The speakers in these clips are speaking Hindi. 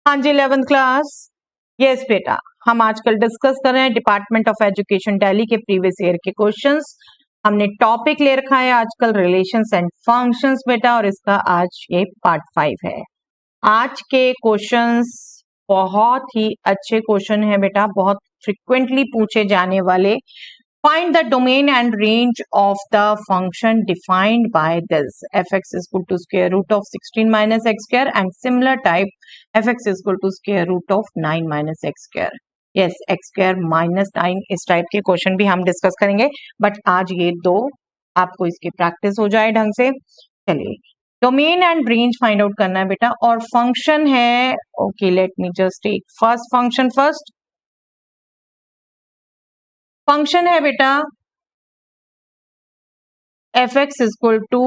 हाँ जी 11th क्लास। यस बेटा, हम आजकल डिस्कस कर रहे हैं डिपार्टमेंट ऑफ एजुकेशन दिल्ली के प्रीवियस ईयर के क्वेश्चंस। हमने टॉपिक ले रखा है आजकल रिलेशंस एंड फंक्शंस बेटा, और इसका आज ये पार्ट 5 है। आज के क्वेश्चंस बहुत ही अच्छे क्वेश्चन है बेटा, बहुत फ्रिक्वेंटली पूछे जाने वाले। Find the domain and range of the function defined by this. Fx is equal to square root of 16 minus x square, and similar type fx is equal to square root of 9 minus x square. Yes, x square minus 9 इस टाइप के क्वेश्चन भी हम डिस्कस करेंगे, बट आज ये दो आपको इसकी प्रैक्टिस हो जाए ढंग से। चलिए, domain and range find out करना है बेटा, और फंक्शन है। Okay, let me just take first function first. Function है बेटा fx is equal to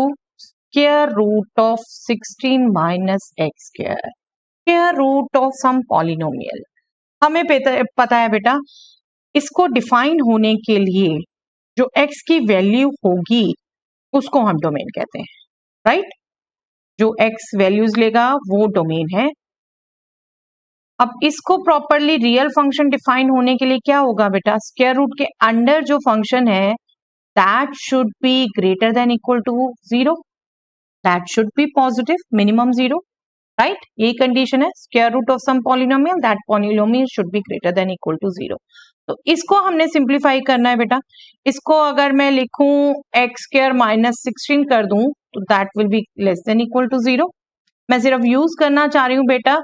square root of 16 minus x square, square root of some polynomial। हमें पता है बेटा, इसको डिफाइन होने के लिए जो x की वैल्यू होगी उसको हम डोमेन कहते हैं, राइट? जो x वैल्यूज लेगा वो डोमेन है। अब इसको प्रॉपरली रियल फंक्शन डिफाइन होने के लिए क्या होगा बेटा, स्क्वायर रूट के अंडर जो फंक्शन है that should be greater than equal to 0, that should be positive, minimum 0, right? यही कंडीशन है, square root of some polynomial, that polynomial should be greater than equal to 0। तो इसको हमने सिंप्लीफाई करना है बेटा। इसको अगर मैं लिखूं x स्क्वायर माइनस 16 कर दूं तो that will be less than equal to 0। मैं सिर्फ यूज करना चाह रही हूँ बेटा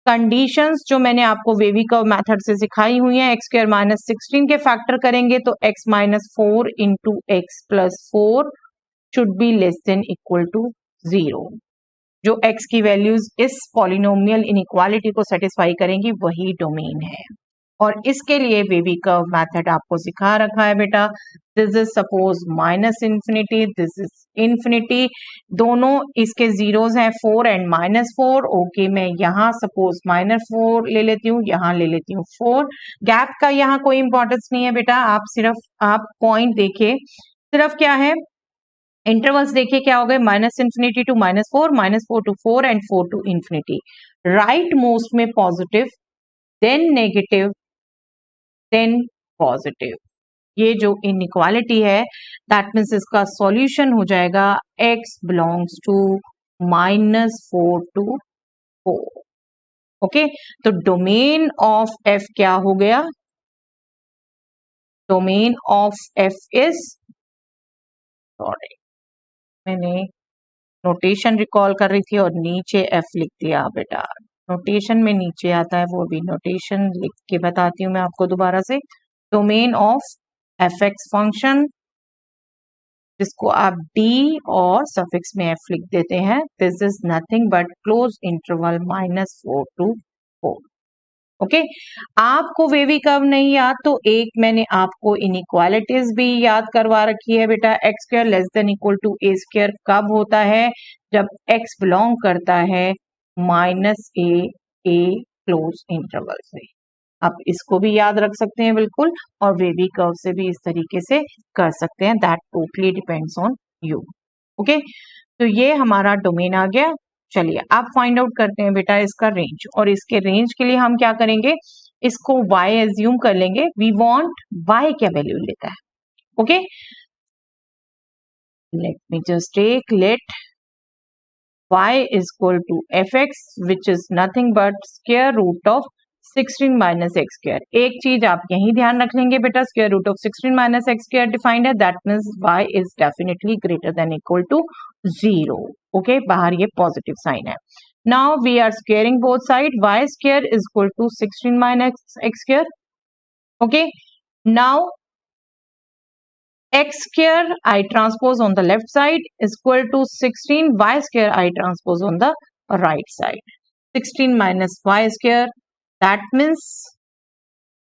कंडीशंस जो मैंने आपको वेवी कर्व मेथड से सिखाई हुई है। एक्स स्क्वायर माइनस 16 के फैक्टर करेंगे तो x minus 4 into x plus 4 should be less than equal to 0। जो x की वैल्यूज इस पॉलिनोमियल इनइक्वालिटी को सेटिस्फाई करेंगी वही डोमेन है, और इसके लिए वेवी कर्व मेथड आपको सिखा रखा है बेटा। This is suppose minus infinity, this is infinity, दोनों इसके जीरोस हैं 4 एंड माइनस 4। ओके, मैं यहाँ सपोज माइनस 4 ले लेती हूँ, यहाँ ले लेती हूँ 4। गैप का यहाँ कोई इंपॉर्टेंस नहीं है बेटा, आप पॉइंट देखिए, सिर्फ क्या है इंटरवल्स देखिए क्या हो गए, minus infinity to minus 4, minus 4 to 4 and 4 to infinity. Right most में positive, then negative, then positive. ये जो इनइक्वालिटी है दैट मीन्स इसका सॉल्यूशन हो जाएगा x belongs to -4 to 4। Okay, तो डोमेन ऑफ f क्या हो गया, domain of f is, sorry मैंने नोटेशन रिकॉल कर रही थी और नीचे f लिख दिया बेटा। नोटेशन में नीचे आता है, वो भी नोटेशन लिख के बताती हूँ मैं आपको दोबारा से। डोमेन ऑफ fx फंक्शन, जिसको आप d और सफिक्स में f लिख देते हैं, this is nothing but close interval -4 to 4। Okay, आपको वेवी कर्व नहीं याद तो एक मैंने आपको इनइक्वालिटीज भी याद करवा रखी है बेटा। X square less than equal to a square कब होता है, जब x बिलोंग करता है -a क्लोज इंटरवल से। आप इसको भी याद रख सकते हैं बिल्कुल, और वेवी कर्व से भी इस तरीके से कर सकते हैं, that totally depends on you. Okay, तो ये हमारा डोमेन आ गया। चलिए आप फाइंड आउट करते हैं बेटा इसका रेंज, और इसके रेंज के लिए हम क्या करेंगे, इसको y एज्यूम कर लेंगे। वी वांट y क्या वैल्यू लेता है। Okay, let me just take let y is equal to fx which is nothing but square root of 16 minus x square। एक चीज आप यही ध्यान रख लेंगे बेटा, square root of 16 minus x square defined है, that means y is definitely greater than equal to 0। Okay, बाहर ये पॉजिटिव साइन है। Now we are squaring both sides, y square is equal to 16 minus x square। Okay, now x square I transpose on the left side is equal to 16 y square I transpose on the right side। 16 minus y square, that means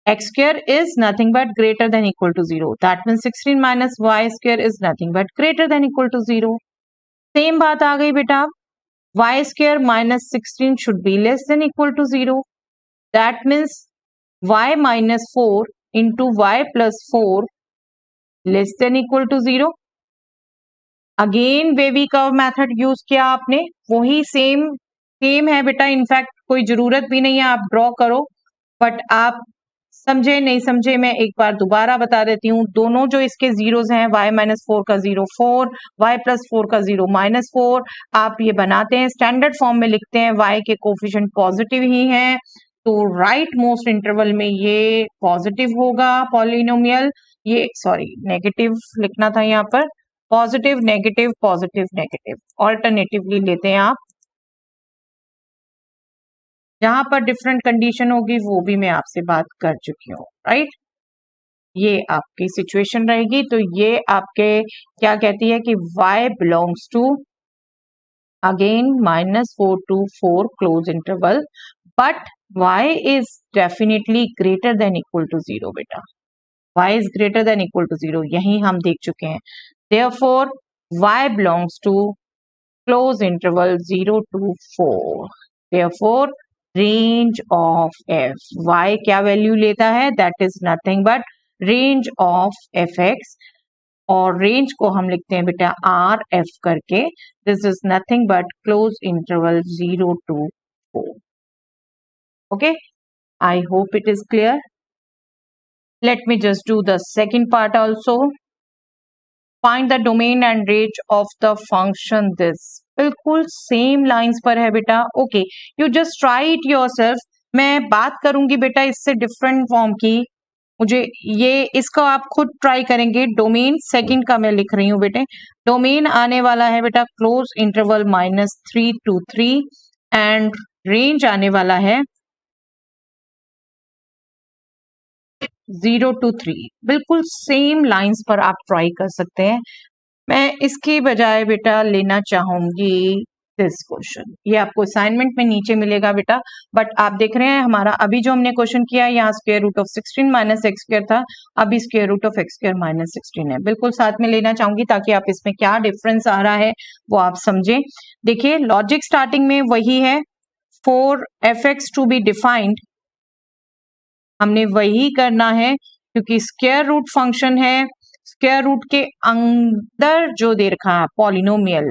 x square is nothing but greater than equal to 0। That means 16 minus y square is nothing but greater than equal to 0। Same बात आ गई बेटा, y square minus 16 should be less than equal to 0। That means y minus 4 into y plus 4 less than equal to 0। Again wavy curve method use किया आपने, वही सेम सेम है बेटा, इनफैक्ट कोई जरूरत भी नहीं है आप ड्रॉ करो, बट आप समझे नहीं समझे मैं एक बार दोबारा बता देती हूँ। दोनों जो इसके जीरोस हैं, y माइनस 4 का 0 4, y प्लस 4 का 0 माइनस 4, आप ये बनाते हैं स्टैंडर्ड फॉर्म में लिखते हैं, y के कोफिशिएंट पॉजिटिव ही हैं, तो राइट मोस्ट इंटरवल में ये पॉजिटिव होगा पॉलिनोमियल, ये सॉरी नेगेटिव लिखना था यहाँ पर, positive negative positive negative alternatively लेते हैं आप। जहां पर डिफरेंट कंडीशन होगी वो भी मैं आपसे बात कर चुकी हूँ, राइट। ये आपकी सिचुएशन रहेगी, तो ये आपके क्या कहती है कि y belongs to again -4 to 4 close interval, but y is definitely greater than equal to 0 बेटा, y is greater than equal to 0, यही हम देख चुके हैं। Therefore y belongs to close interval 0 to 4, therefore range of f, y क्या वैल्यू लेता है, that is nothing but range of fx, और रेंज को हम लिखते हैं बेटा आर एफ करके, this is nothing but close interval 0 to 4. Okay, I hope it is clear. Let me just do the second part also. Find the domain and range of the function this. बिल्कुल सेम लाइंस पर है बेटा। Okay, you just try it yourself. मैं बात करूंगी बेटा इससे डिफरेंट फॉर्म की, मुझे ये इसका आप खुद ट्राई करेंगे। डोमेन सेकंड का मैं लिख रही हूँ बेटे, डोमेन आने वाला है बेटा close interval -3 to 3 and range आने वाला है 0 to 3। बिल्कुल सेम लाइंस पर आप ट्राई कर सकते हैं। मैं इसके बजाय बेटा लेना चाहूंगी दिस क्वेश्चन, ये आपको असाइनमेंट में नीचे मिलेगा बेटा, बट आप देख रहे हैं हमारा अभी जो हमने क्वेश्चन किया यहाँ square root of 16 minus x square था, अभी square root of x square minus 16 है। बिल्कुल साथ में लेना चाहूंगी ताकि आप इसमें क्या डिफरेंस आ रहा है वो आप समझें। देखिए लॉजिक स्टार्टिंग में वही है, for f x to be defined हमने वही करना है, क्योंकि स्क्वायर रूट फंक्शन है, स्क्वायर रूट के अंदर जो दे रखा है polynomial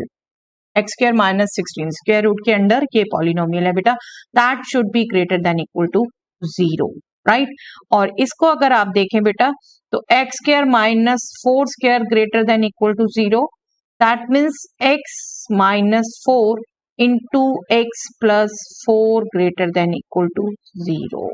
x square minus 16, square root के अंदर ये पॉलिनोमियल है बेटा, that should be greater than equal to 0, right. और इसको अगर आप देखें बेटा तो x square minus 4 square greater than equal to 0, that means x minus 4 into x plus 4 greater than equal to 0।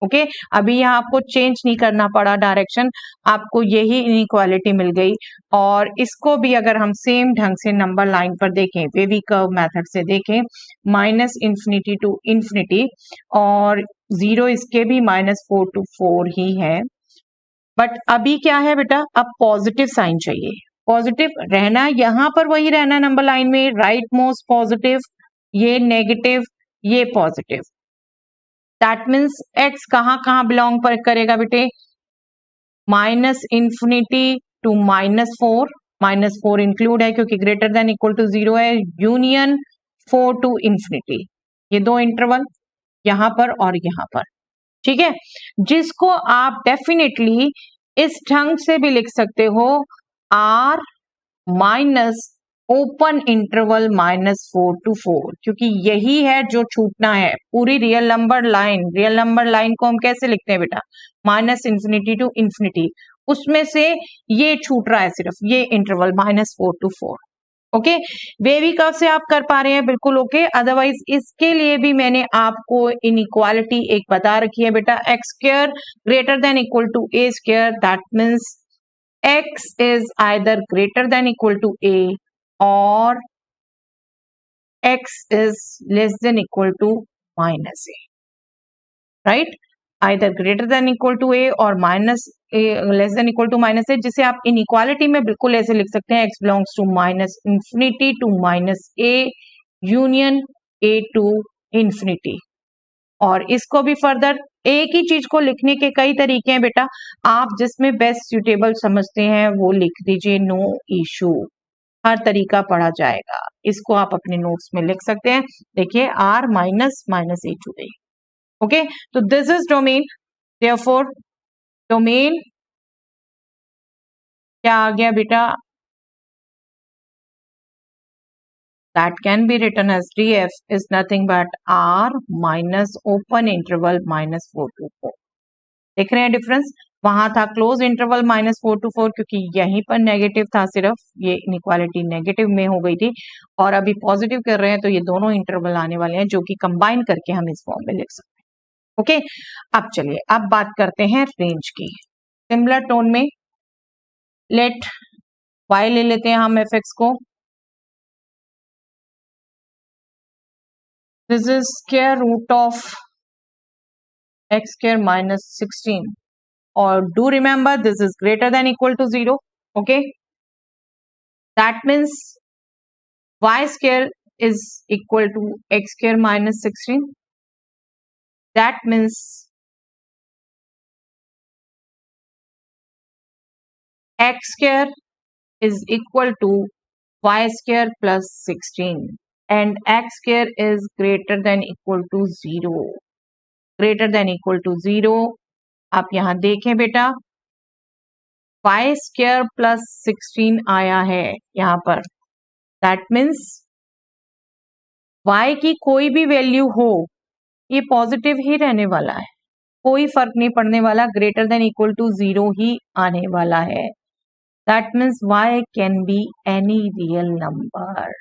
Okay, अभी यहाँ आपको चेंज नहीं करना पड़ा डायरेक्शन, आपको यही इनइक्वालिटी मिल गई। और इसको भी अगर हम सेम ढंग से नंबर लाइन पर देखें, वेवी कर्व मेथड से देखें, -इंफिनिटी टू इंफिनिटी, और 0 इसके भी -4 to 4 ही है। बट अभी क्या है बेटा, अब पॉजिटिव साइन चाहिए, पॉजिटिव रहना यहाँ पर वही रहना नंबर लाइन में, राइट मोस्ट पॉजिटिव, ये नेगेटिव, ये पॉजिटिव। दैट मीन्स एक्स कहाँ कहाँ बिलोंग पर करेगा बेटे, -इंफिनिटी टू -4, -4 इंक्लूड है क्योंकि ग्रेटर देन इक्वल टू 0 है, यूनियन 4 to इंफिनिटी, ये दो इंटरवल यहां पर और यहां पर, ठीक है, जिसको आप डेफिनेटली इस ढंग से भी लिख सकते हो, R minus open interval -4 to 4, क्योंकि यही है जो छूटना है। पूरी real number line, real number line को हम कैसे लिखते हैं बेटा, -इंफिनिटी टू इंफिनिटी, उसमें से ये छूट रहा है सिर्फ ये interval -4 to 4। Okay, wavy curve से आप कर पा रहे हैं बिल्कुल ओके। अदरवाइज इसके लिए भी मैंने आपको इनइक्वालिटी एक बता रखी है बेटा, x square greater than equal to a square, that means x is either greater than equal to a or x is less than equal to minus a, right? Either greater than equal to a or minus a less than equal to minus a, जिसे आप इनइक्वालिटी में बिल्कुल ऐसे लिख सकते हैं, x belongs to -infinity to -a union a to infinity. और इसको भी फर्दर एक ही चीज को लिखने के कई तरीके हैं बेटा, आप जिसमें बेस्ट सूटेबल समझते हैं वो लिख दीजिए, नो इशू, हर तरीका पढ़ा जाएगा। इसको आप अपने नोट्स में लिख सकते हैं। देखिए r -a to a, okay, तो this is domain, therefore domain क्या आ गया बेटा, that can be written as df is nothing but r minus open interval minus 4 to 4. देख रहे हैं डिफरेंस? वहां था क्लोज इंटरवल माइनस 4 to 4 क्योंकि यहीं पर नेगेटिव था, सिर्फ ये इनइक्वालिटी नेगेटिव में हो गई थी, और अभी पॉजिटिव कर रहे हैं तो ये दोनों इंटरवल आने वाले हैं जो कि कंबाइन करके हम इस फॉर्म में लिख सकते हैं। ओके, अब चलिए अब बात करते हैं रेंज की। सिमिलर टोन में लेट y ले लेते हैं हम fx को, this is square root of x square minus 16 or do remember this is greater than equal to 0. Okay, that means y square is equal to x square minus 16. That means x square is equal to y square plus 16 and x square is greater than equal to 0. Greater than equal to 0. आप यहां देखें बेटा, y स्क्वायर प्लस 16 आया है यहां पर, दैट मीन्स y की कोई भी वैल्यू हो ये पॉजिटिव ही रहने वाला है, कोई फर्क नहीं पड़ने वाला, ग्रेटर देन इक्वल टू 0 ही आने वाला है। That means y can be any real number,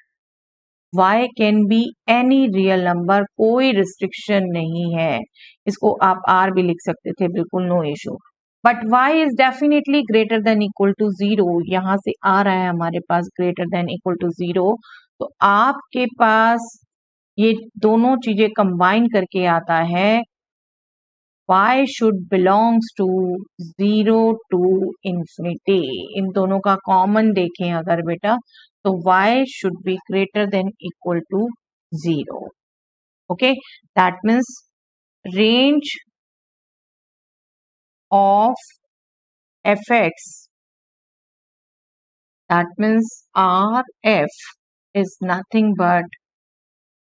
y can be any real number, कोई रिस्ट्रिक्शन नहीं है। इसको आप r भी लिख सकते थे, बिल्कुल no issue, but y is definitely greater than equal to 0। यहां से आ रहा है हमारे पास ग्रेटर देन इक्वल टू 0, तो आपके पास ये दोनों चीजें कंबाइन करके आता है y should belongs to 0 to infinity. इन दोनों का कॉमन देखें अगर बेटा तो y should be greater than equal to 0। Okay, that means range of fx, that means rf is nothing but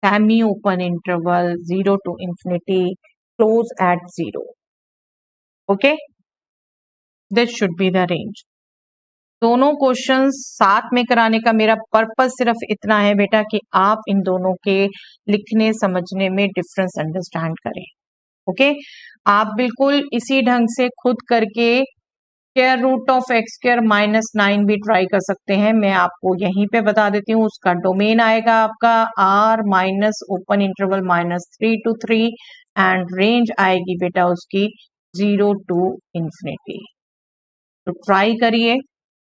semi open interval 0 to infinity close at 0. Okay, this should be the range. दोनों क्वेश्चंस साथ में कराने का मेरा पर्पस सिर्फ इतना है बेटा कि आप इन दोनों के लिखने समझने में डिफरेंस अंडरस्टैंड करें। ओके, आप बिल्कुल इसी ढंग से खुद करके square root of x square minus 9 भी ट्राई कर सकते हैं। मैं आपको यहीं पे बता देती हूँ, उसका डोमेन आएगा आपका r minus open interval minus 3 to 3 and range आएगी बेटा उसकी 0 टू इंफिनिटी। तो ट्राई करिए,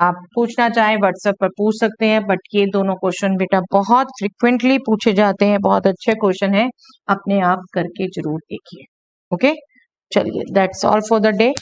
आप पूछना चाहें व्हाट्सएप पर पूछ सकते हैं, बट ये दोनों क्वेश्चन बेटा बहुत फ्रिक्वेंटली पूछे जाते हैं, बहुत अच्छे क्वेश्चन है, अपने आप करके जरूर देखिए। ओके, चलिए that's all for the day.